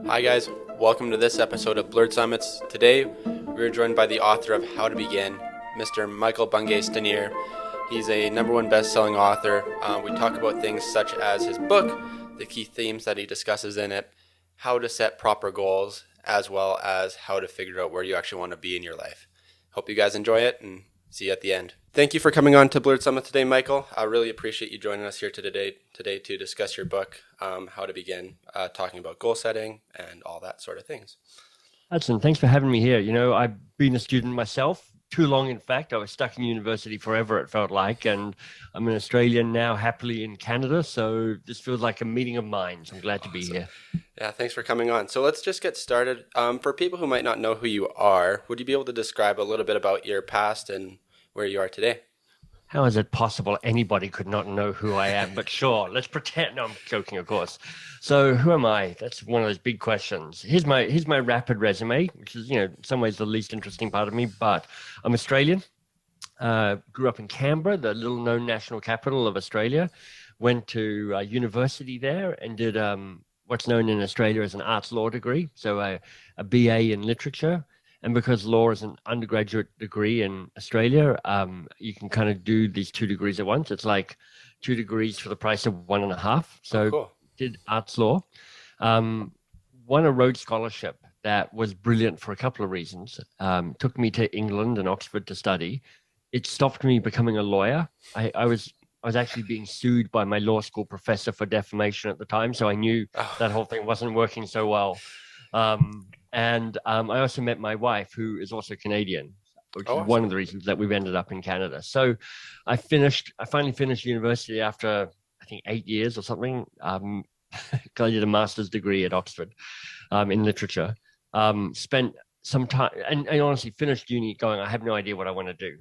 Hi guys, welcome to this episode of Blurred Summits. Today we're joined by the author of How to Begin, Mr. Michael Bungay Stanier. He's a #1 best-selling author. We talk about things such as his book, the key themes that he discusses in it, how to set proper goals, as well as how to figure out where you actually want to be in your life. Hope you guys enjoy it and see you at the end. Thank you for coming on to Blurred Summit today, Michael. I really appreciate you joining us here today to discuss your book, How to Begin, talking about goal setting and all that sort of things. Hudson, thanks for having me here. You know, I've been a student myself, too long, in fact. I was stuck in university forever, it felt like, and I'm an Australian now, happily in Canada, so this feels like a meeting of minds. I'm glad to be here. Yeah, thanks for coming on. So let's just get started. For people who might not know who you are, would you be able to describe a little bit about your past and where you are today? How is it possible anybody could not know who I am? But sure, let's pretend. No, I'm joking, of course. So who am I? That's one of those big questions. Here's my rapid resume, which is, in some ways the least interesting part of me, but I'm Australian. Grew up in Canberra, the little known national capital of Australia. Went to university there and did what's known in Australia as an arts law degree. So a BA in literature. And because law is an undergraduate degree in Australia, you can kind of do these 2 degrees at once. It's like 2 degrees for the price of 1.5. So cool. Did arts law. Won a Rhode Scholarship that was brilliant for a couple of reasons. Took me to England and Oxford to study. It stopped me becoming a lawyer. I was actually being sued by my law school professor for defamation at the time, so I knew that whole thing wasn't working so well. And I also met my wife, who is also Canadian, which is one of the reasons that we've ended up in Canada. So I finally finished university after, I think, 8 years or something. I did a master's degree at Oxford in literature. Spent some time and honestly finished uni going, I have no idea what I want to do.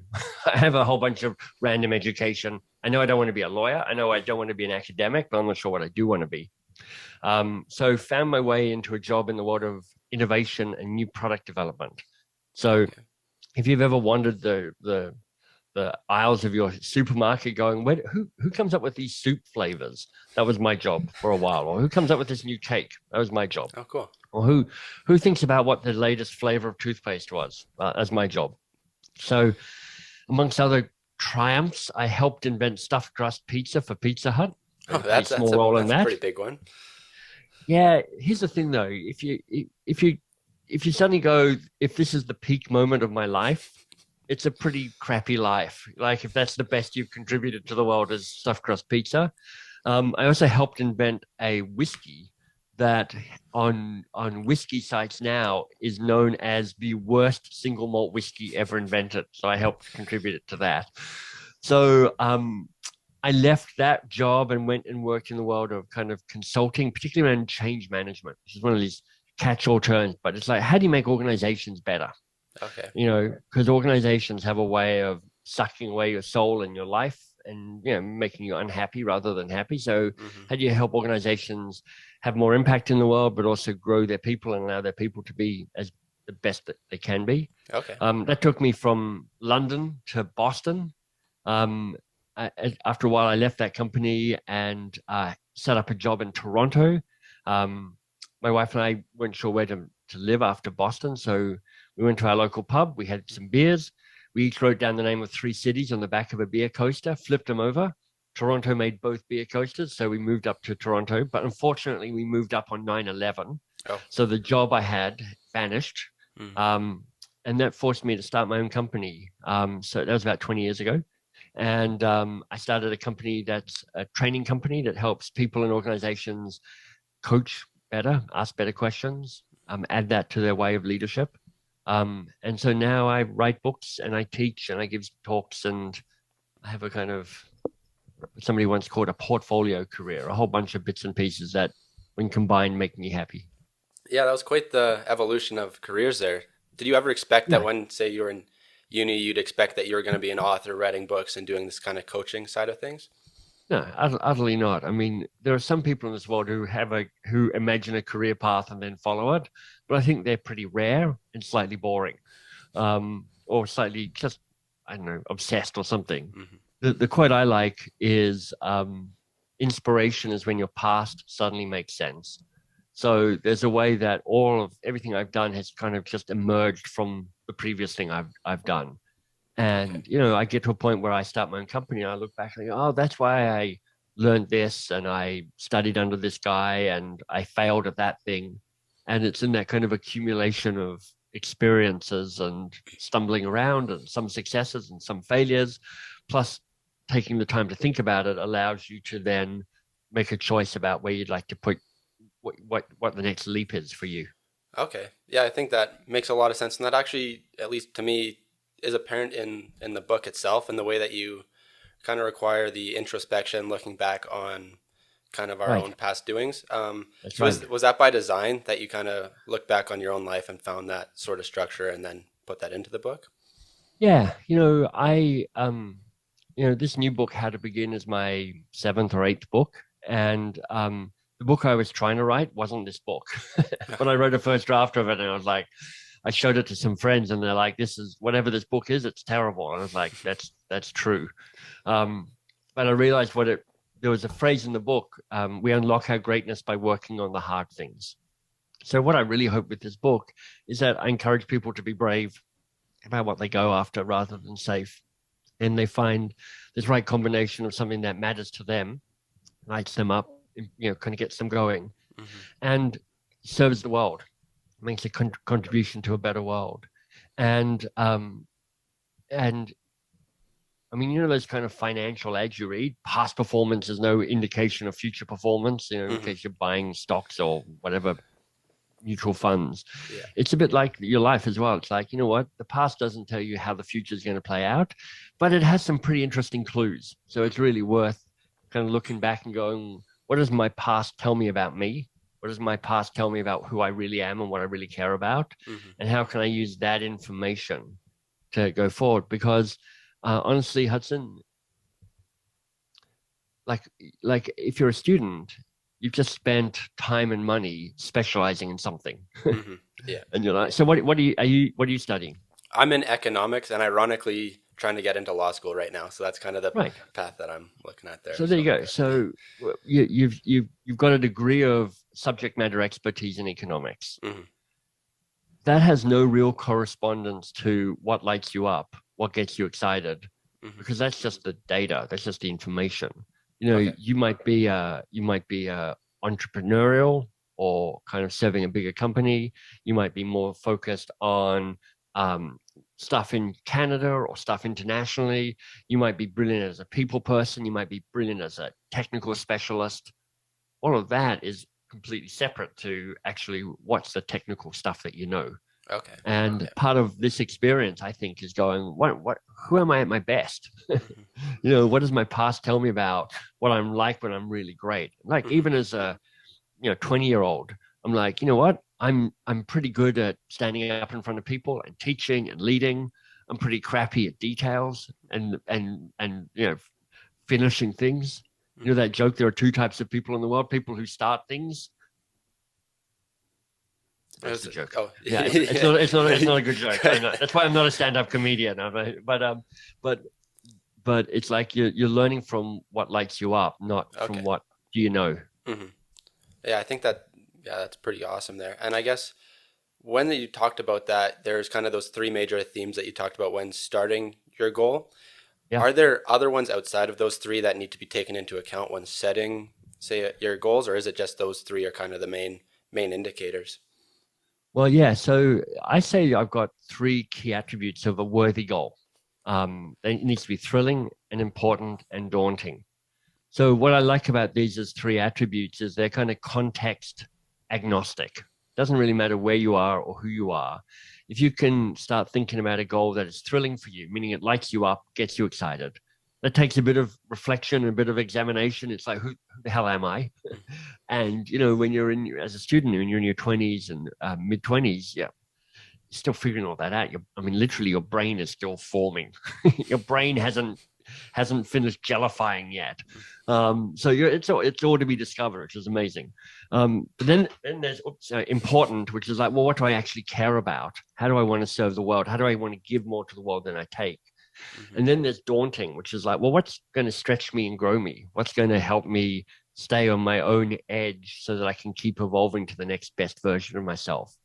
I have a whole bunch of random education. I know I don't want to be a lawyer. I know I don't want to be an academic, but I'm not sure what I do want to be. So found my way into a job in the world of innovation and new product development. So if you've ever wandered the aisles of your supermarket going, who comes up with these soup flavors? That was my job for a while. Or who comes up with this new cake? That was my job. Oh, cool. Or who thinks about what the latest flavor of toothpaste was? As my job. So amongst other triumphs, I helped invent stuffed crust pizza for Pizza Hut. Oh, that's a pretty big one. Yeah, here's the thing though. If you suddenly go, if this is the peak moment of my life, it's a pretty crappy life. Like if that's the best you've contributed to the world is stuffed crust pizza. I also helped invent a whiskey that on whiskey sites now is known as the worst single malt whiskey ever invented. So I helped contribute it to that. So I left that job and went and worked in the world of kind of consulting, particularly around change management, which is one of these catch-all terms, but it's like, how do you make organizations better? Okay. Because organizations have a way of sucking away your soul and your life and, making you unhappy rather than happy. So how do you help organizations have more impact in the world, but also grow their people and allow their people to be as the best that they can be? Okay. That took me from London to Boston. After a while, I left that company and set up a job in Toronto. My wife and I weren't sure where to live after Boston, so we went to our local pub. We had some beers. We each wrote down the name of 3 cities on the back of a beer coaster, flipped them over. Toronto made both beer coasters, so we moved up to Toronto. But unfortunately, we moved up on 9/11. So the job I had vanished. And that forced me to start my own company. So that was about 20 years ago. And I started a company that's a training company that helps people and organizations coach better, ask better questions, add that to their way of leadership. And so now I write books and I teach and I give talks and I have a kind of, somebody once called a portfolio career, a whole bunch of bits and pieces that when combined make me happy. Yeah, that was quite the evolution of careers there. Did you ever expect that when, say, you were in uni, you'd expect that you were going to be an author, writing books and doing this kind of coaching side of things? No, utterly not. I mean, there are some people in this world who imagine a career path and then follow it, but I think they're pretty rare and slightly boring, or slightly just, I don't know, obsessed or something. The quote I like is, inspiration is when your past suddenly makes sense. So there's a way that all of everything I've done has kind of just emerged from the previous thing I've done. And, I get to a point where I start my own company and I look back and go, oh, that's why I learned this and I studied under this guy and I failed at that thing. And it's in that kind of accumulation of experiences and stumbling around and some successes and some failures, plus taking the time to think about it allows you to then make a choice about where you'd like to put what the next leap is for you. Okay. Yeah, I think that makes a lot of sense. And that actually, at least to me, is apparent in the book itself, and the way that you kind of require the introspection, looking back on kind of our own past doings. That's So right. was that by design that you kind of looked back on your own life and found that sort of structure and then put that into the book? Yeah, this new book, How to Begin, is my seventh or eighth book, and the book I was trying to write wasn't this book. But I wrote a first draft of it, and I showed it to some friends, and they're like, "This is whatever this book is, it's terrible." And I was like, "That's true." But I realized there was a phrase in the book: "We unlock our greatness by working on the hard things." So what I really hope with this book is that I encourage people to be brave about what they go after rather than safe, and they find this right combination of something that matters to them, lights them up, kind of gets them going, Mm-hmm. and serves the world, makes a contribution to a better world. And I mean, those kind of financial ads you read, past performance is no indication of future performance, in Mm-hmm. case you're buying stocks or whatever, mutual funds. Yeah. It's a bit like your life as well. It's like, the past doesn't tell you how the future is going to play out, but it has some pretty interesting clues. So it's really worth kind of looking back and going, what does my past tell me about me? What does my past tell me about who I really am and what I really care about? Mm-hmm. And how can I use that information to go forward? Because honestly, Hudson, like if you're a student, you've just spent time and money specializing in something. Mm-hmm. Yeah. And you're like, so what are you studying? I'm in economics and ironically trying to get into law school right now. So that's kind of the Right. path that I'm looking at there. So there you go. So you've got a degree of subject matter expertise in economics. Mm-hmm. That has no real correspondence to what lights you up, what gets you excited, Mm-hmm. because that's just the data. That's just the information. Okay. You might be entrepreneurial or kind of serving a bigger company. You might be more focused on stuff in Canada or stuff internationally. You might be brilliant as a people person. You might be brilliant as a technical specialist. All of that is completely separate to actually what's the technical stuff that you know. Okay. And Yeah. part of this experience, I think, is going, who am I at my best? Mm-hmm. What does my past tell me about what I'm like when I'm really great? Like, Mm-hmm. even as a 20-year-old, I'm like, you know what? I'm pretty good at standing up in front of people and teaching and leading. I'm pretty crappy at details and finishing things. That joke, there are two types of people in the world: people who start things. That's the joke. Oh, yeah, it's not a good joke. That's why I'm not a stand-up comedian. But it's like you're learning from what lights you up, not Okay. from what do you know. Mm-hmm. Yeah, I think that's pretty awesome there. And I guess when you talked about that, there's kind of those three major themes that you talked about when starting your goal. Yeah. Are there other ones outside of those three that need to be taken into account when setting, say, your goals, or is it just those three are kind of the main indicators? Well, yeah. So I say I've got three key attributes of a worthy goal. It needs to be thrilling and important and daunting. So what I like about these as three attributes is they're kind of context agnostic. Doesn't really matter where you are or who you are. If you can start thinking about a goal that is thrilling for you, meaning it lights you up, gets you excited, that takes a bit of reflection and a bit of examination. It's like, who the hell am I? And, when you're as a student, when you're in your 20s and mid-20s, yeah, you're still figuring all that out. Literally your brain is still forming. Your brain hasn't finished jellifying yet. So it's all to be discovered, which is amazing. But then there's important, which is like, well, what do I actually care about? How do I want to serve the world? How do I want to give more to the world than I take? Mm-hmm. And then there's daunting, which is like, well, what's going to stretch me and grow me? What's going to help me stay on my own edge so that I can keep evolving to the next best version of myself.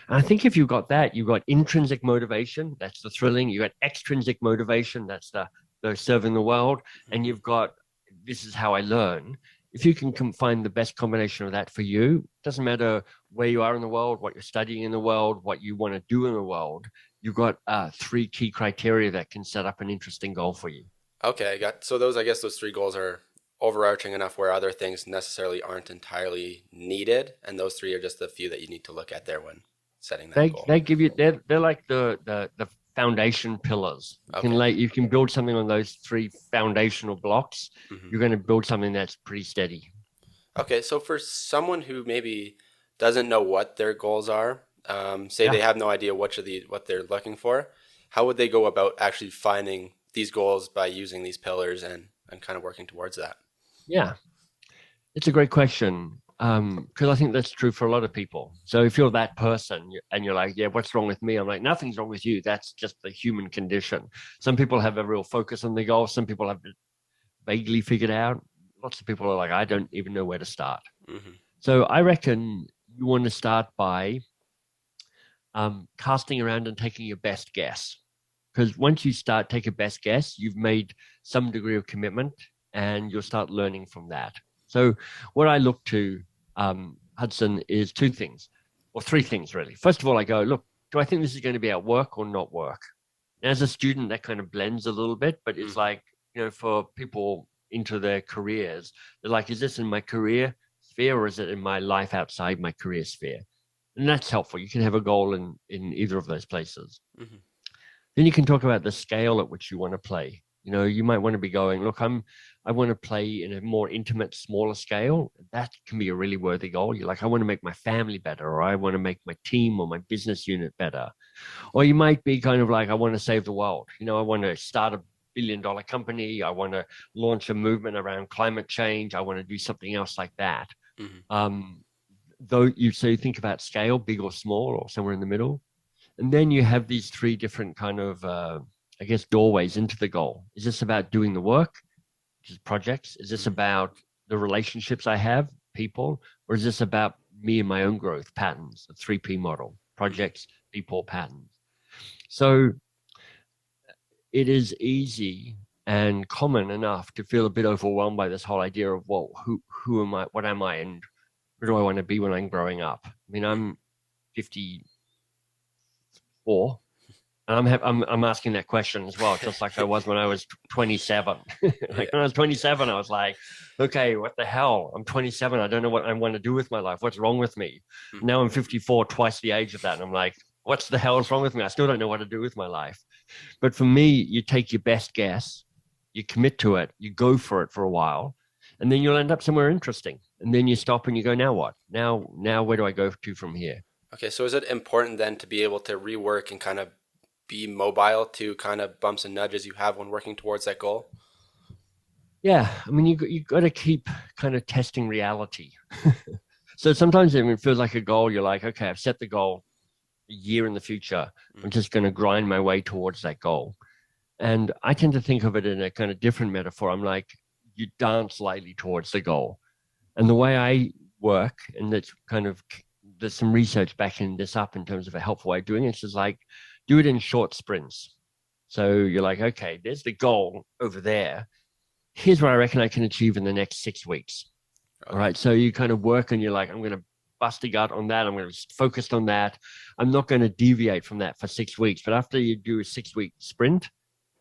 And I think if you've got that, you've got intrinsic motivation, that's the thrilling. You've got extrinsic motivation, that's the serving the world. And you've got, this is how I learn. If you can find the best combination of that for you, it doesn't matter where you are in the world, what you're studying in the world, what you want to do in the world, you've got three key criteria that can set up an interesting goal for you. Okay, so those, I guess those three goals are overarching enough where other things necessarily aren't entirely needed, and those three are just the few that you need to look at there when setting that goal. They give you, they're like the foundation pillars. You can build something on those three foundational blocks. You're going to build something that's pretty steady. Okay, so for someone who maybe doesn't know what their goals are, they have no idea what they're looking for, how would they go about actually finding these goals by using these pillars and kind of working towards that? Yeah, it's a great question, because I think that's true for a lot of people. So if you're that person and you're like, yeah, what's wrong with me? I'm like, nothing's wrong with you. That's just the human condition. Some people have a real focus on their goals. Some people have it vaguely figured out. Lots of people are like, I don't even know where to start. So I reckon you want to start by casting around and taking your best guess. Because once you take a best guess, you've made some degree of commitment and you'll start learning from that. So what I look to, Hudson, is two things, or three things really. First of all, I go, look, do I think this is going to be at work or not work? And as a student, that kind of blends a little bit, but it's like, for people into their careers, they're like, is this in my career sphere or is it in my life outside my career sphere? And that's helpful. You can have a goal in either of those places. Then you can talk about the scale at which you want to play. You might want to be going, look, I want to play in a more intimate, smaller scale. That can be a really worthy goal. You're like, I want to make my family better, or I want to make my team or my business unit better. Or you might be kind of like, I want to save the world. I want to start a billion-dollar company. I want to launch a movement around climate change. I want to do something else like that. So you think about scale, big or small, or somewhere in the middle. And then you have these three different kind of, doorways into the goal. Is this about doing the work, which is projects? Is this about the relationships I have, people? Or is this about me and my own growth patterns, the 3P model, projects, people, patterns? So it is easy and common enough to feel a bit overwhelmed by this whole idea of, well, who am I, what am I, and where do I want to be when I'm growing up? I mean, I'm 54. And I'm asking that question as well, just like I was when I was 27. When I was 27, I was like, okay, what the hell? I'm 27. I don't know what I want to do with my life. What's wrong with me? Now I'm 54, twice the age of that. And I'm like, what's the hell is wrong with me? I still don't know what to do with my life. But for me, you take your best guess, you commit to it, you go for it for a while, and then you'll end up somewhere interesting. And then you stop and you go, now what? Now where do I go to from here? Okay, so is it important then to be able to rework and kind of be mobile to kind of bumps and nudges you have when working towards that goal? Yeah, I mean, you got to keep kind of testing reality. So sometimes it feels like a goal. You're like, okay, I've set the goal a year in the future. I'm just going to grind my way towards that goal. And I tend to think of it in a kind of different metaphor. I'm like, you dance lightly towards the goal. And the way I work, and that's kind of, there's some research backing this up in terms of a helpful way of doing it. It's just like, do it in short sprints. So you're like, okay, there's the goal over there. Here's what I reckon I can achieve in the next 6 weeks. All right. So you kind of work and you're like, I'm going to bust a gut on that. I'm going to be focused on that. I'm not going to deviate from that for 6 weeks. But after you do a 6-week sprint,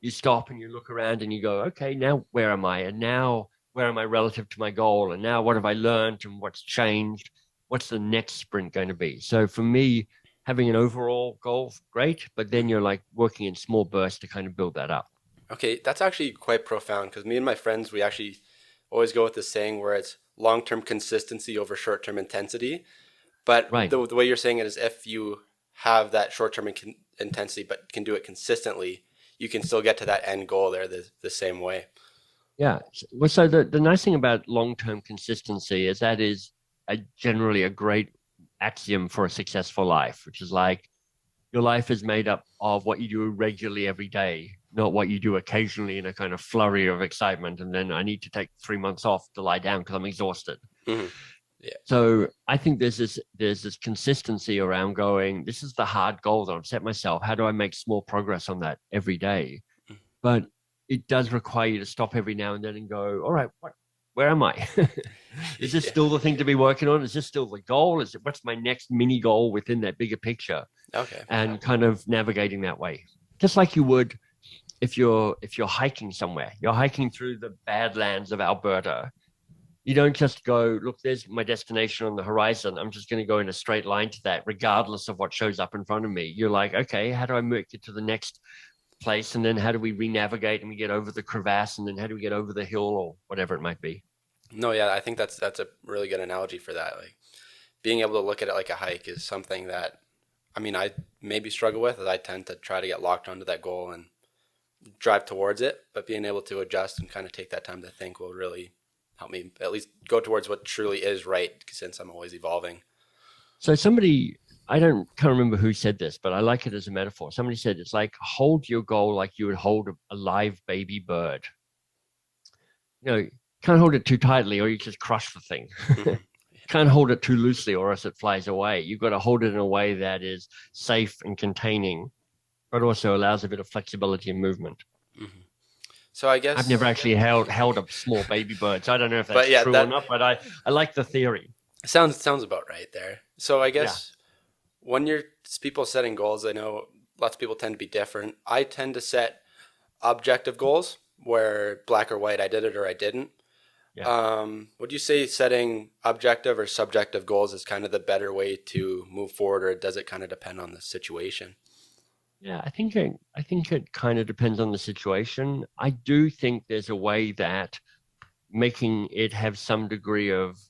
you stop and you look around and you go, okay, now where am I? And now where am I relative to my goal? And now what have I learned and what's changed? What's the next sprint going to be? So for me, having an overall goal, great, but then you're like working in small bursts to kind of build that up. Okay, that's actually quite profound, because me and my friends, we actually always go with this saying where it's long-term consistency over short-term intensity. But the way you're saying it is, if you have that short-term intensity but can do it consistently, you can still get to that end goal there the same way. Yeah. Well, so the nice thing about long-term consistency is that is generally a great axiom for a successful life, which is like, your life is made up of what you do regularly every day, not what you do occasionally in a kind of flurry of excitement. And then I need to take 3 months off to lie down because I'm exhausted. Hmm. Yeah. So I think there's this consistency around going, this is the hard goal that I've set myself. How do I make small progress on that every day? Mhm. But it does require you to stop every now and then and go, all right, where am I? Is this Yeah. still the thing to be working on? Is this still the goal? What's my next mini goal within that bigger picture? Okay. And kind of navigating that way, just like you would if you're hiking somewhere. You're hiking through the Badlands of Alberta. You don't just go, look, there's my destination on the horizon. I'm just going to go in a straight line to that, regardless of what shows up in front of me. You're like, okay, how do I make it to the next place? And then how do we re-navigate and we get over the crevasse? And then how do we get over the hill or whatever it might be? No, yeah, I think that's a really good analogy for that. Like being able to look at it like a hike is something that, I mean, I maybe struggle with, as I tend to try to get locked onto that goal and drive towards it, but being able to adjust and kind of take that time to think will really help me at least go towards what truly is right, since I'm always evolving. So can't remember who said this, but I like it as a metaphor. Somebody said it's like hold your goal like you would hold a live baby bird. Can't hold it too tightly or you just crush the thing. Mhm. Can't hold it too loosely or else it flies away. You've got to hold it in a way that is safe and containing, but also allows a bit of flexibility and movement. Mhm. So I guess I've never actually held a small baby bird, so I don't know if that's But yeah, true or not, but I like the theory. sounds about right there. So I Yeah. guess when you're people setting goals, I know lots of people tend to be different. I tend to set objective goals where black or white, I did it or I didn't. Yeah. Would you say setting objective or subjective goals is kind of the better way to move forward, or does it kind of depend on the situation? Yeah, I think it kind of depends on the situation. I do think there's a way that making it have some degree of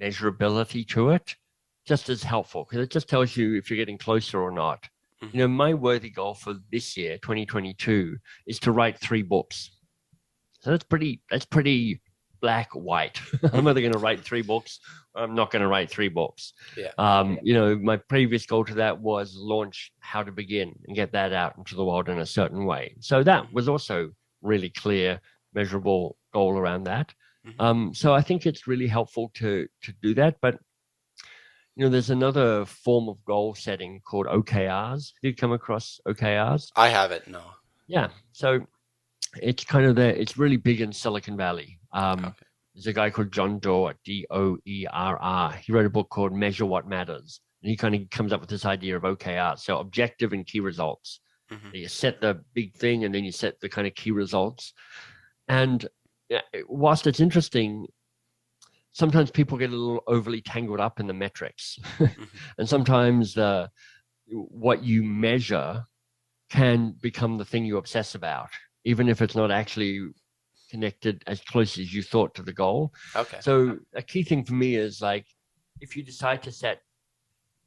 measurability to it just as helpful because it just tells you if you're getting closer or not. Mhm. My worthy goal for this year, 2022, is to write 3 books. So that's pretty black white. I'm either going to write 3 books or I'm not going to write 3 books. Yeah. My previous goal to that was launch How to Begin and get that out into the world in a certain way. So that was also really clear, measurable goal around that. Mhm. So I think it's really helpful to do that. But there's another form of goal setting called OKRs. Have you come across OKRs? I haven't, no. Yeah. So it's kind of it's really big in Silicon Valley. Okay. There's a guy called John Doerr, Doerr. He wrote a book called Measure What Matters. And he kind of comes up with this idea of OKR. So objective and key results. Mhm. You set the big thing and then you set the kind of key results. And whilst it's interesting, sometimes people get a little overly tangled up in the metrics. Mhm. And sometimes what you measure can become the thing you obsess about, even if it's not actually connected as close as you thought to the goal. Okay. So a key thing for me is like, if you decide to set,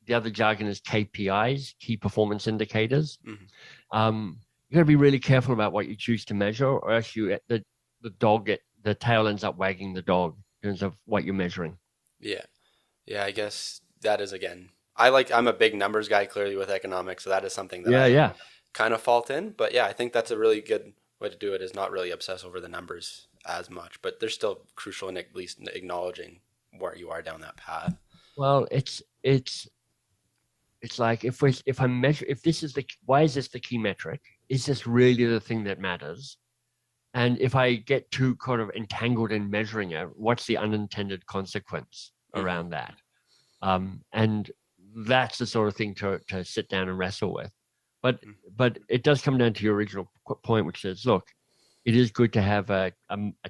the other jargon is KPIs, key performance indicators. Mhm. You got to be really careful about what you choose to measure, or else the tail ends up wagging the dog in terms of what you're measuring. Yeah. Yeah, I guess that is, again, I'm a big numbers guy clearly with economics, so that is something that I Yeah. kind of fault in. But yeah, I think that's a really good way to do it, is not really obsess over the numbers as much, but they're still crucial in at least acknowledging where you are down that path. Well, it's like if I measure, if this is why is this the key metric? Is this really the thing that matters? And if I get too kind of entangled in measuring it, what's the unintended consequence around that? And that's the sort of thing to sit down and wrestle with. But it does come down to your original point, which is, look, it is good to have a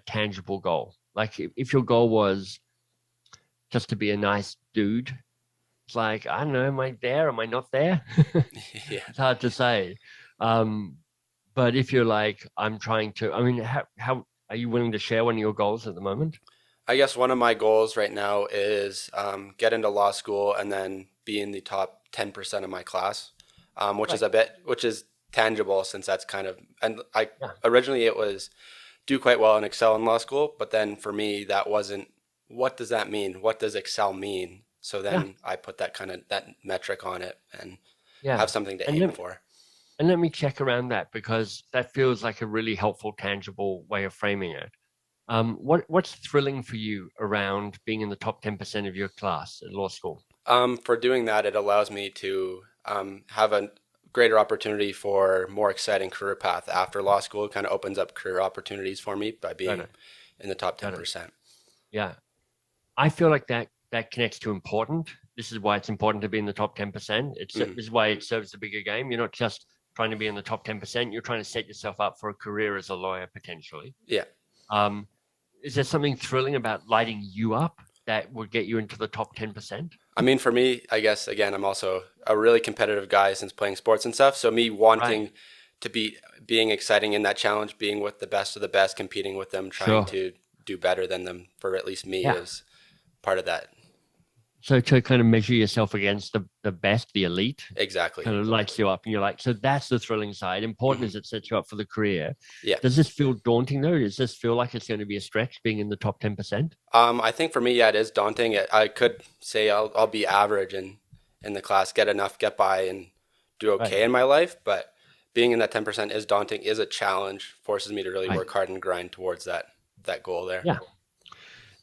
tangible goal. Like if your goal was just to be a nice dude, it's like, I don't know, am I there? Am I not there? Yeah. It's hard to say. But if you're like, I'm trying to, I mean, how are you willing to share one of your goals at the moment? I guess one of my goals right now is get into law school and then be in the top 10% of my class, which is tangible, since that's kind of, and Yeah. originally it was do quite well and excel in law school, but then for me that wasn't, what does that mean? What does excel mean? So then I put that metric on it, and have something to aim for. And let me check around that, because that feels like a really helpful, tangible way of framing it. What's thrilling for you around being in the top 10% of your class at law school? For doing that, it allows me to have a greater opportunity for more exciting career path after law school. It kind of opens up career opportunities for me by being in the top 10%. Yeah. I feel like that connects to important. This is why it's important to be in the top 10%. This is why it serves the bigger game. You're not just trying to be in the top 10%. You're trying to set yourself up for a career as a lawyer, potentially. Yeah. Is there something thrilling about lighting you up that would get you into the top 10%? I mean, for me, I guess, again, I'm also a really competitive guy since playing sports and stuff. So me wanting to being exciting in that challenge, being with the best of the best, competing with them, trying to do better than them, for at least me, is part of that. So to kind of measure yourself against the best, the elite, exactly, kind of lights you up, and you're like, so that's the thrilling side. Important is it sets you up for the career. Yeah. Does this feel daunting though? Does this feel like it's going to be a stretch being in the top 10%? I think for me, it is daunting. I could say I'll be average in the class, get by, and do okay in my life. But being in that 10% is daunting, is a challenge, forces me to really work hard and grind towards that goal there. Yeah.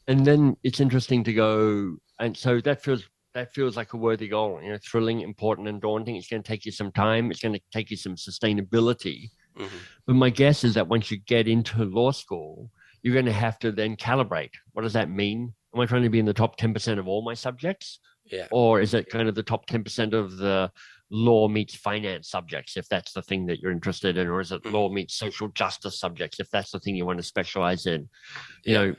And then it's interesting to go, and so that feels like a worthy goal, thrilling, important, and daunting. It's going to take you some time. It's going to take you some sustainability. But my guess is that once you get into law school, you're going to have to then calibrate. What does that mean? Am I trying to be in the top 10% of all my subjects? Yeah. Or is it kind of the top 10% of the law meets finance subjects, if that's the thing that you're interested in? Or is it law meets social justice subjects, if that's the thing you want to specialize in? You know,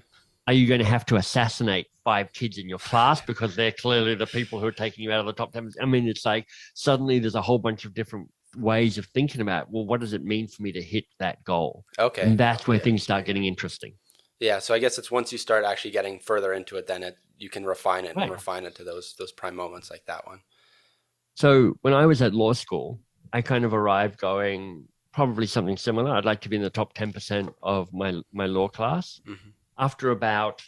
are you going to have to assassinate 5 kids in your class because they're clearly the people who are taking you out of the top 10? I mean, it's like suddenly there's a whole bunch of different ways of thinking about, well, what does it mean for me to hit that goal? Okay. And that's where things start getting interesting. Yeah. So I guess it's once you start actually getting further into it, then you can refine it and refine it to those prime moments like that one. So when I was at law school, I kind of arrived going probably something similar. I'd like to be in the top 10% of my law class. After about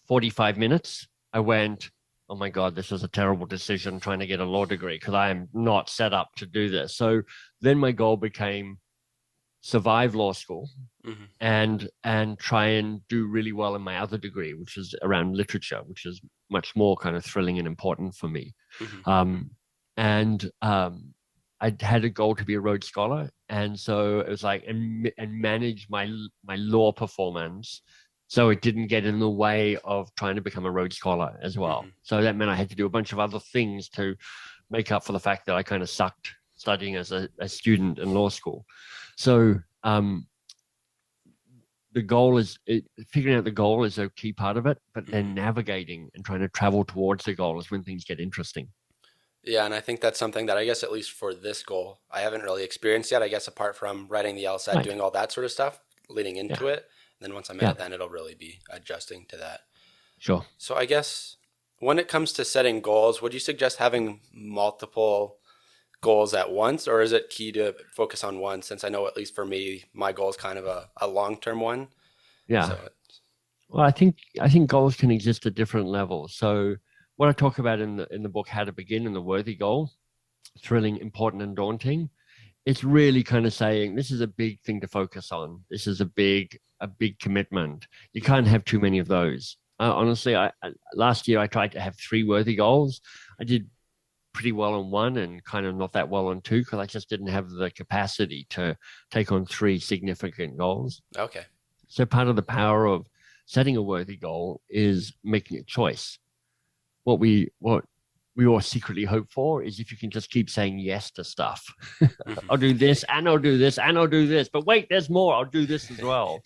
45 minutes, I went, oh my God, this was a terrible decision trying to get a law degree because I am not set up to do this. So then my goal became survive law school and try and do really well in my other degree, which is around literature, which is much more kind of thrilling and important for me. I had a goal to be a Rhode Scholar. And so it was like, and manage my law performance so it didn't get in the way of trying to become a Rhode Scholar as well. So that meant I had to do a bunch of other things to make up for the fact that I kind of sucked studying as a student in law school. So the goal is, figuring out the goal is a key part of it, but then navigating and trying to travel towards the goal is when things get interesting. Yeah, and I think that's something that I guess at least for this goal, I haven't really experienced yet. I guess apart from writing the LSAT, doing all that sort of stuff, leading into it. And then once I'm in it, then it'll really be adjusting to that. Sure. So I guess when it comes to setting goals, would you suggest having multiple goals at once, or is it key to focus on one? Since I know, at least for me, my goal is kind of a long-term one. Yeah. So well, I think goals can exist at different levels. So what I talk about in the book, How to Begin, and the worthy goal, thrilling, important, and daunting, it's really kind of saying this is a big thing to focus on. This is a big commitment. You can't have too many of those. Honestly, last year I tried to have 3 worthy goals. I did pretty well on 1 and kind of not that well on 2 because I just didn't have the capacity to take on 3 significant goals. Okay. So part of the power of setting a worthy goal is making a choice. What we all secretly hope for is if you can just keep saying yes to stuff. I'll do this and I'll do this and I'll do this, but wait, there's more. I'll do this as well.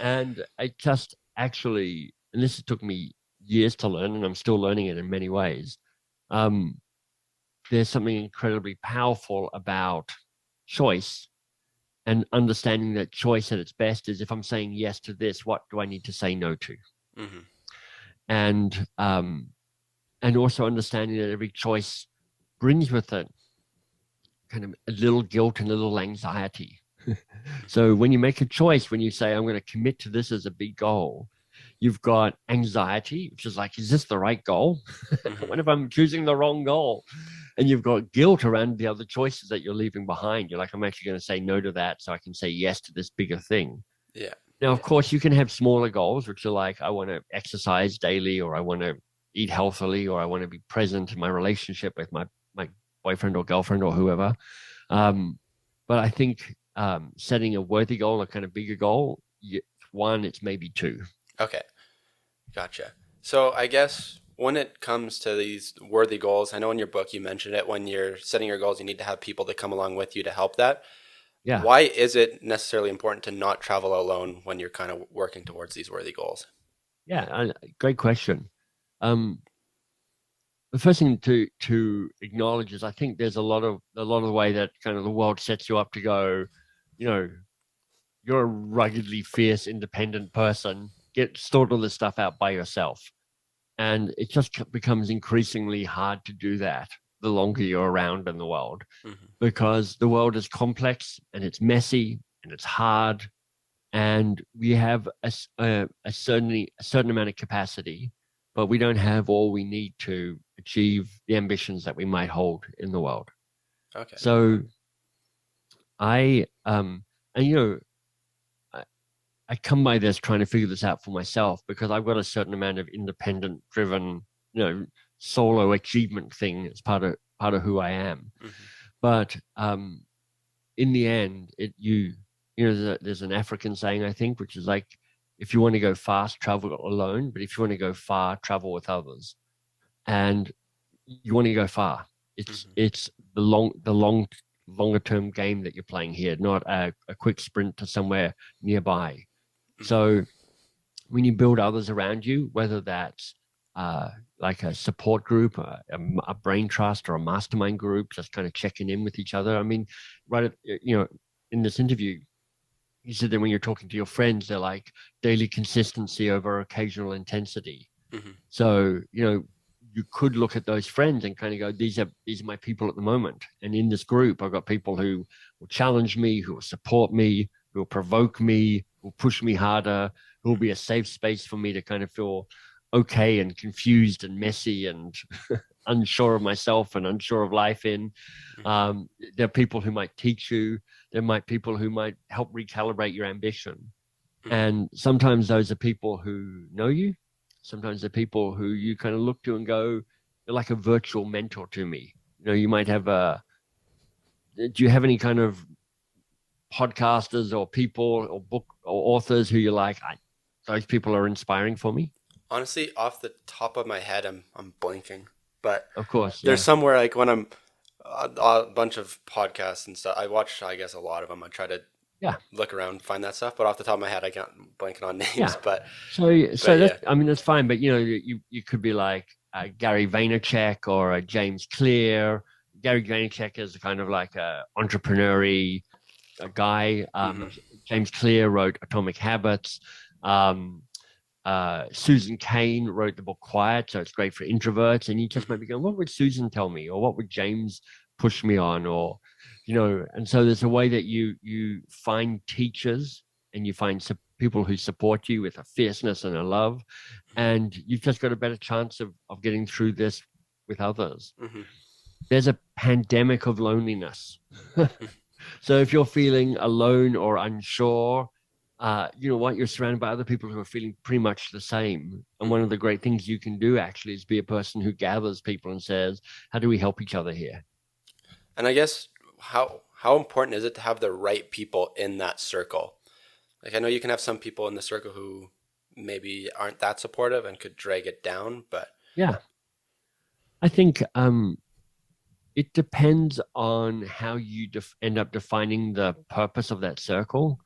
And I just actually, and this took me years to learn, and I'm still learning it in many ways. There's something incredibly powerful about choice, and understanding that choice at its best is if I'm saying yes to this, what do I need to say no to? And also understanding that every choice brings with it kind of a little guilt and a little anxiety. So when you make a choice, when you say, I'm going to commit to this as a big goal, you've got anxiety, which is like, is this the right goal? What if I'm choosing the wrong goal? and you've got guilt around the other choices that you're leaving behind. You're like, I'm actually going to say no to that so I can say yes to this bigger thing. Yeah. Now, of course, you can have smaller goals, which are like, I want to exercise daily, or I want to eat healthily, or I want to be present in my relationship with my boyfriend or girlfriend or whoever. But I think setting a worthy goal, a kind of bigger goal, one, it's maybe two. Okay. Gotcha. So I guess when it comes to these worthy goals, I know in your book you mentioned it, when you're setting your goals, you need to have people that come along with you to help that. Yeah. Why is it necessarily important to not travel alone when you're kind of working towards these worthy goals? Yeah, great question. The first thing to acknowledge is I think there's a lot of the way that kind of the world sets you up to go, you're a ruggedly fierce, independent person. Sort all this stuff out by yourself. And it just becomes increasingly hard to do that the longer you're around in the world, because the world is complex and it's messy and it's hard. And we have a certain amount of capacity, but we don't have all we need to achieve the ambitions that we might hold in the world. Okay. So I come by this trying to figure this out for myself, because I've got a certain amount of independent driven, solo achievement thing as part of who I am. But in the end, there's an African saying, I think, which is like, if you want to go fast, travel alone. But if you want to go far, travel with others. And you want to go far. It's the longer term game that you're playing here, not a quick sprint to somewhere nearby. So when you build others around you, whether that's like a support group, a brain trust, or a mastermind group, just kind of checking in with each other. I mean, in this interview, you said that when you're talking to your friends, they're like daily consistency over occasional intensity. So, you could look at those friends and kind of go, these are my people at the moment. And in this group, I've got people who will challenge me, who will support me, who will provoke me, who will push me harder, who will be a safe space for me to kind of feel okay and confused and messy and unsure of myself and unsure of life in. There are people who might teach you. There might be people who might help recalibrate your ambition. And sometimes those are people who know you. Sometimes they're people who you kind of look to and go, you're like a virtual mentor to me. You might have do you have any kind of podcasters or people or book or authors who you're like, those people are inspiring for me? Honestly, off the top of my head, I'm blanking. But of course, there's somewhere like when I'm a bunch of podcasts and stuff. I watch, I guess, a lot of them. I try to look around, find that stuff. But off the top of my head, I can't blanking on names. Yeah. But that's, I mean, that's fine. But you could be like Gary Vaynerchuk or James Clear. Gary Vaynerchuk is kind of like a entrepreneur-y guy. James Clear wrote Atomic Habits. Susan Cain wrote the book Quiet, so it's great for introverts. And you just might be going, what would Susan tell me? Or what would James push me on? Or, and so there's a way that you find teachers and you find people who support you with a fierceness and a love. And you've just got a better chance of getting through this with others. There's a pandemic of loneliness. So if you're feeling alone or unsure, you're surrounded by other people who are feeling pretty much the same. And one of the great things you can do actually is be a person who gathers people and says, how do we help each other here? And I guess how important is it to have the right people in that circle? Like, I know you can have some people in the circle who maybe aren't that supportive and could drag it down, but yeah, I think it depends on how you end up defining the purpose of that circle.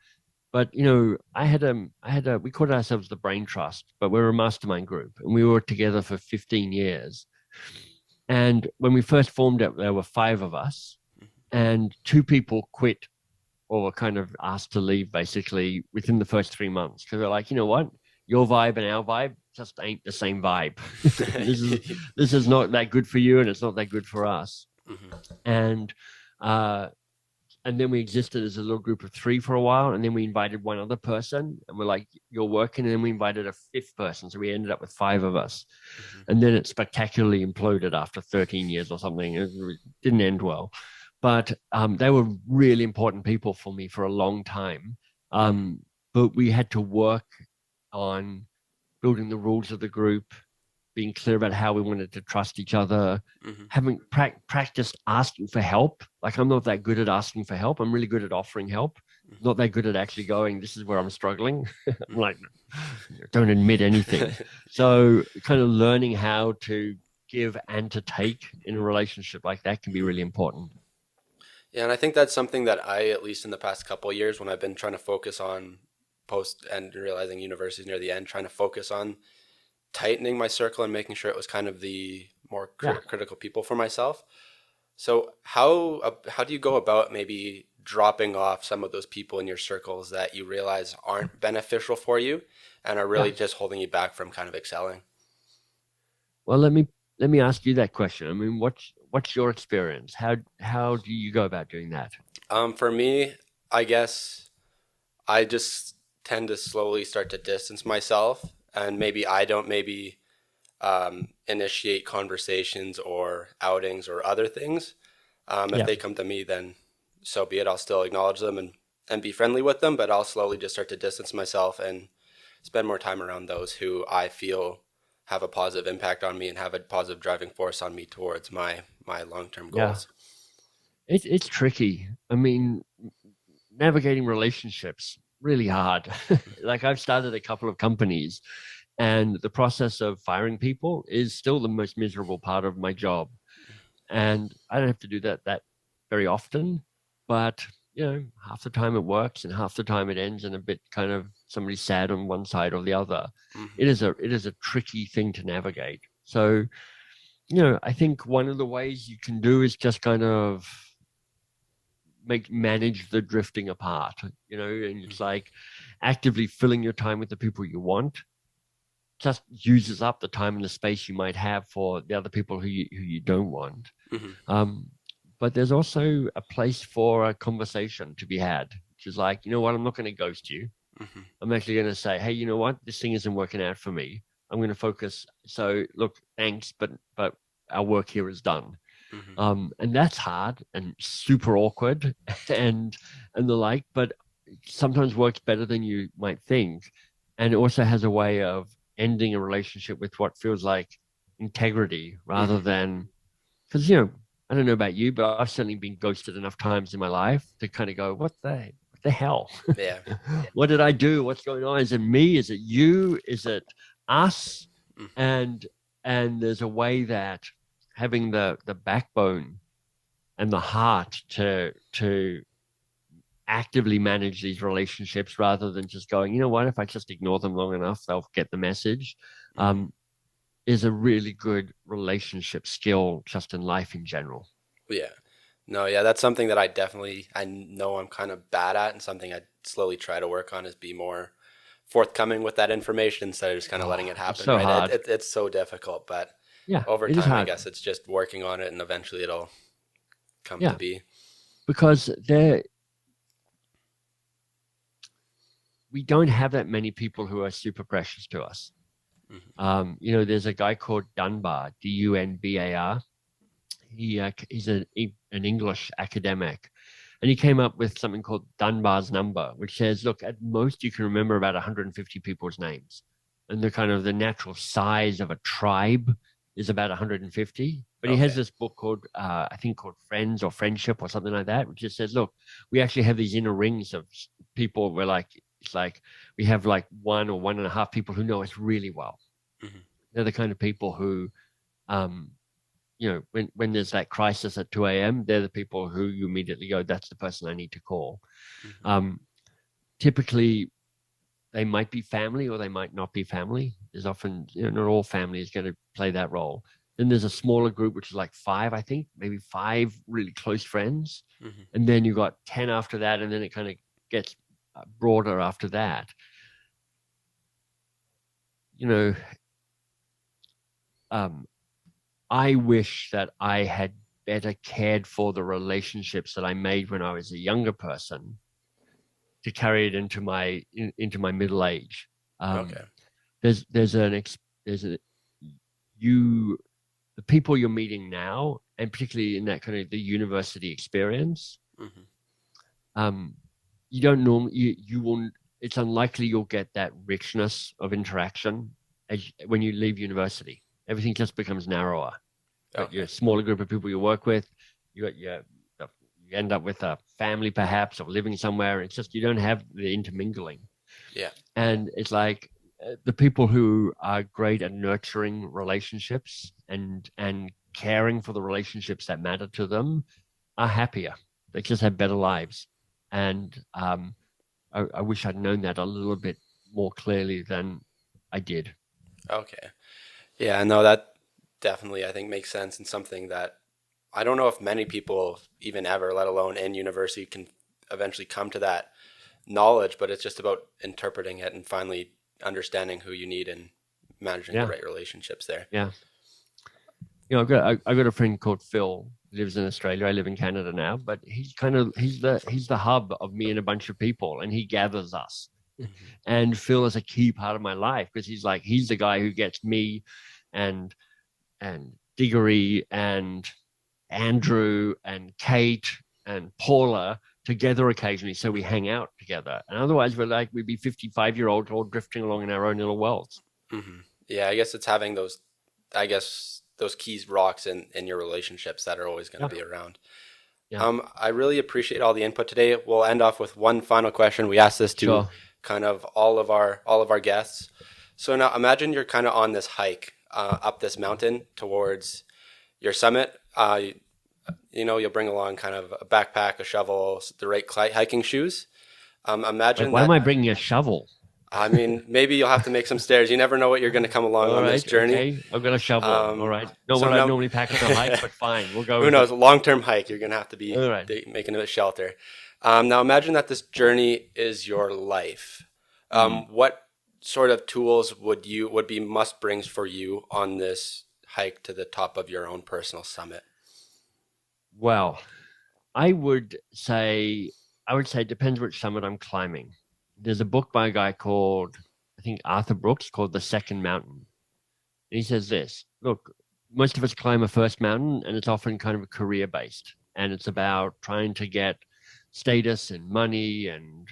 But, we called ourselves the Brain Trust, but we're a mastermind group and we were together for 15 years. And when we first formed it, there were 5 of us and 2 people quit or were kind of asked to leave basically within the first 3 months. Because they're like, you know what? Your vibe and our vibe just ain't the same vibe. This is not that good for you and it's not that good for us. And and then we existed as a little group of three for a while, and then we invited one other person, and we're like, you're working, and then we invited a fifth person, so we ended up with five of us. And then it spectacularly imploded after 13 years or something. It didn't end well, but they were really important people for me for a long time. But we had to work on building the rules of the group, being clear about how we wanted to trust each other, having practiced asking for help. Like, I'm not that good at asking for help. I'm really good at offering help. Not that good at actually going, this is where I'm struggling. I'm like, don't admit anything. So kind of learning how to give and to take in a relationship like that can be really important. Yeah, and I think that's something that I, at least in the past couple of years, when I've been trying to focus on post and realizing university's near the end, trying to focus on tightening my circle and making sure it was kind of the more critical people for myself. So how do you go about maybe dropping off some of those people in your circles that you realize aren't beneficial for you and are really just holding you back from kind of excelling? Well, let me ask you that question. I mean, what's your experience? How do you go about doing that? For me, I guess I just tend to slowly start to distance myself, and maybe I don't maybe initiate conversations or outings or other things. If Yeah. they come to me, then so be it. I'll still acknowledge them and be friendly with them, but I'll slowly just start to distance myself and spend more time around those who I feel have a positive impact on me and have a positive driving force on me towards my long-term Yeah. goals. It's tricky. I mean, navigating relationships really hard. Like, I've started a couple of companies, and the process of firing people is still the most miserable part of my job. And I don't have to do that very often, but half the time it works and half the time it ends in a bit kind of somebody sad on one side or the other. Mm-hmm. It is a tricky thing to navigate. So, I think one of the ways you can do is just kind of manage the drifting apart, and it's like actively filling your time with the people you want just uses up the time and the space you might have for the other people who you don't want. Mm-hmm. But there's also a place for a conversation to be had, which is like, you know what, I'm not going to ghost you. Mm-hmm. I'm actually going to say, hey, you know what, this thing isn't working out for me. I'm going to focus. So look, thanks, but our work here is done. Mm-hmm. And that's hard and super awkward and the like, but sometimes works better than you might think. And it also has a way of ending a relationship with what feels like integrity rather Mm-hmm. than, because, I don't know about you, but I've certainly been ghosted enough times in my life to kind of go, what the hell? Yeah. What did I do? What's going on? Is it me? Is it you? Is it us? Mm-hmm. And there's a way that having the backbone and the heart to actively manage these relationships rather than just going, you know what, if I just ignore them long enough, they'll get the message, is a really good relationship skill just in life in general. Yeah. No, yeah, that's something that I know I'm kind of bad at, and something I slowly try to work on is be more forthcoming with that information instead of just kind of letting it It's happen, so right? hard. It's so difficult, but Yeah, over it is time, I hard. guess it's just working on it and eventually it'll come to Yeah, be. because we don't have that many people who are super precious to us. There's a guy called Dunbar, Dunbar. He's an English academic, and he came up with something called Dunbar's number, which says, look, at most you can remember about 150 people's names, and the natural size of a tribe is about 150. But he has Okay. this book called I think called Friends or Friendship or something like that, which just says, look, we actually have these inner rings of people where it's like we have like one or one and a half people who know us really well. Hmm. They're the kind of people who um, when there's that crisis at 2 a.m., they're the people who you immediately go, that's the person I need to call. Hmm. Um, Typically, they might be family or they might not be family. There's often, not all family is going to play that role. Then there's a smaller group, which is like five, I think, maybe five really close friends. Hmm. And then you got 10 after that, and then it kind of gets broader after that. You know, I wish that I had better cared for the relationships that I made when I was a younger person to carry it into my middle age. Okay. The people you're meeting now, and particularly in that kind of the university experience, you don't normally, you will, it's unlikely you'll get that richness of interaction when you leave university. Everything just becomes narrower. Okay. You're a smaller group of people you work with. You end up with a family perhaps, or living somewhere. It's just you don't have the intermingling. Yeah. And it's like the people who are great at nurturing relationships and caring for the relationships that matter to them are happier. They just have better lives. And I wish I'd known that a little bit more clearly than I did. Okay. Yeah, no, that definitely I think makes sense, and something that I don't know if many people even ever, let alone in university, can eventually come to that knowledge, but it's just about interpreting it and finally understanding who you need and managing the right relationships there. Yeah. I've got a friend called Phil, who lives in Australia. I live in Canada now, but he's the hub of me and a bunch of people, and he gathers us. Mm-hmm. And Phil is a key part of my life because he's the guy who gets me and Diggory and Andrew and Kate and Paula together occasionally, so we hang out together. And otherwise we'd be 55-year-olds all drifting along in our own little worlds. Mm-hmm. Yeah, I guess it's having those keys rocks in your relationships that are always going to be around. Yeah. I really appreciate all the input today. We'll end off with one final question. We asked this to kind of all of our guests. So now imagine you're kind of on this hike up this mountain towards your summit. You'll bring along kind of a backpack, a shovel, the right hiking shoes. Imagine why am I bringing a shovel? I mean, maybe you'll have to make some stairs. You never know what you're going to come along on this journey. Okay. I've got a shovel. All right. Not what I normally pack on a hike, but fine. We'll go. Who knows? A long-term hike, you're going to have to be making a shelter. Now, imagine that this journey is your life. What sort of tools would be must-brings for you on this hike to the top of your own personal summit? Well, I would say it depends which summit I'm climbing. There's a book by a guy called, I think, Arthur Brooks, called The Second Mountain. And he says this: look, most of us climb a first mountain, and it's often kind of career-based. And it's about trying to get status and money and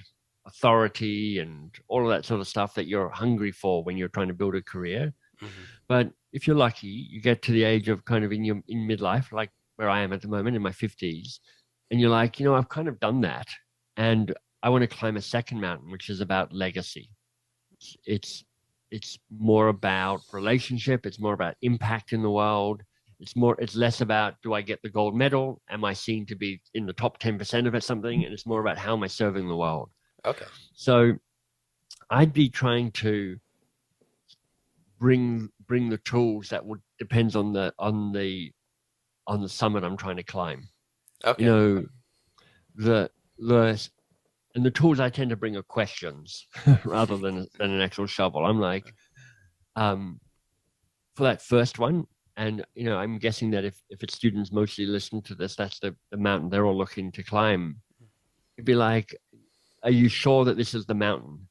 authority and all of that sort of stuff that you're hungry for when you're trying to build a career. Mm-hmm. But if you're lucky, you get to the age of kind of in midlife, like where I am at the moment in my 50s, and you're like, I've kind of done that. And I want to climb a second mountain, which is about legacy. It's more about relationship. It's more about impact in the world. It's less about, do I get the gold medal? Am I seen to be in the top 10% of it, something? And it's more about, how am I serving the world? Okay. So I'd be trying to bring the tools that would depends on the summit I'm trying to climb. Okay. And the tools I tend to bring are questions rather than an actual shovel. I'm like, for that first one, and I'm guessing that if its students mostly listen to this, that's the mountain they're all looking to climb. It'd be like, are you sure that this is the mountain?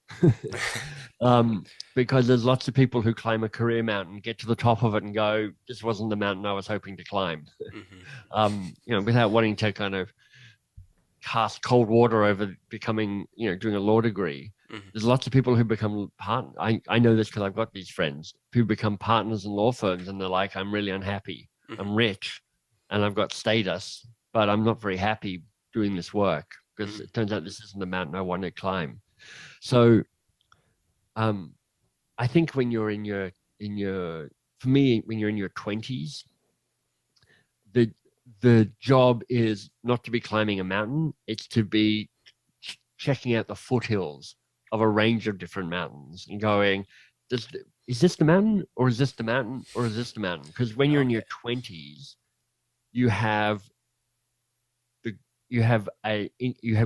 Because there's lots of people who climb a career mountain, get to the top of it and go, this wasn't the mountain I was hoping to climb. Mm-hmm. Without wanting to kind of cast cold water over becoming, doing a law degree. Mm-hmm. There's lots of people who become partners. I know this because I've got these friends who become partners in law firms, and they're like, I'm really unhappy. Mm-hmm. I'm rich and I've got status, but I'm not very happy doing this work because mm-hmm. it turns out this isn't the mountain I want to climb. So I think when you're in your 20s, the job is not to be climbing a mountain. It's to be checking out the foothills of a range of different mountains and going, is this the mountain, or is this the mountain, or is this the mountain? Because when you're in your 20s, you have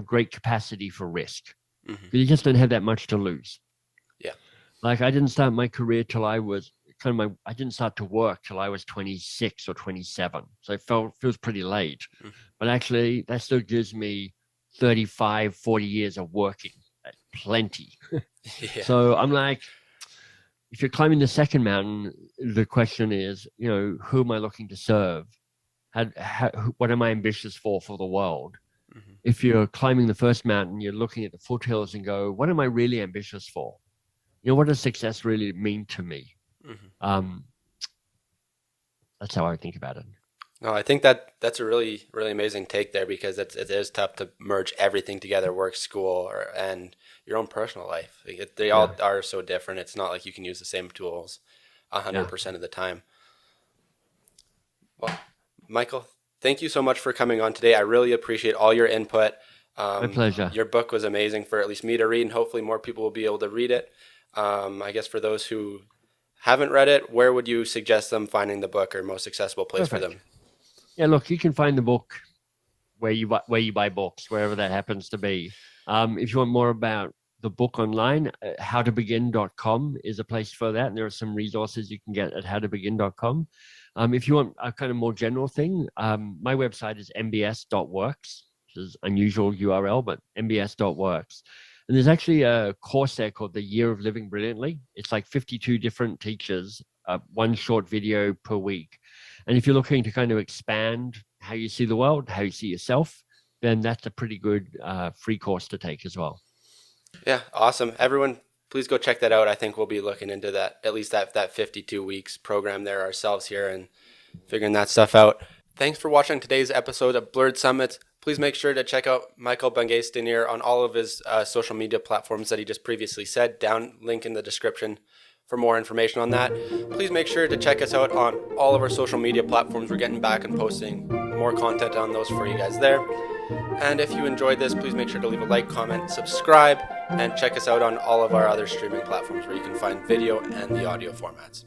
great capacity for risk. Mm-hmm. You just don't have that much to lose. Yeah. Like, I didn't start my career till I was I didn't start to work till I was 26 or 27. So it feels pretty late. Mm-hmm. But actually, that still gives me 35, 40 years of working. That's plenty. Yeah. So I'm like, if you're climbing the second mountain, the question is, who am I looking to serve? What am I ambitious for the world? Mm-hmm. If you're climbing the first mountain, you're looking at the foothills and go, what am I really ambitious for? What does success really mean to me? Mm-hmm. That's how I think about it. No, I think that's a really, really amazing take there, because it is tough to merge everything together, work, school, and your own personal life. They all are so different. It's not like you can use the same tools 100% of the time. Well, Michael, thank you so much for coming on today. I really appreciate all your input. My pleasure. Your book was amazing for at least me to read, and hopefully more people will be able to read it. I guess for those who haven't read it, where would you suggest them finding the book, or most accessible place for them? Yeah, look, you can find the book where you buy books, wherever that happens to be. If you want more about the book online, howtobegin.com is a place for that. And there are some resources you can get at howtobegin.com. If you want a kind of more general thing, my website is MBS.works, which is an unusual URL, but MBS.works. And there's actually a course there called The Year of Living Brilliantly. It's like 52 different teachers, one short video per week. And if you're looking to kind of expand how you see the world, how you see yourself, then that's a pretty good free course to take as well. Yeah, awesome. Everyone, please go check that out. I think we'll be looking into that, at least that 52 weeks program there ourselves here, and figuring that stuff out. Thanks for watching today's episode of Blurred Summits. Please make sure to check out Michael Bungay Stanier on all of his social media platforms that he just previously said. Down link in the description for more information on that. Please make sure to check us out on all of our social media platforms. We're getting back and posting more content on those for you guys there. And if you enjoyed this, please make sure to leave a like, comment, subscribe, and check us out on all of our other streaming platforms where you can find video and the audio formats.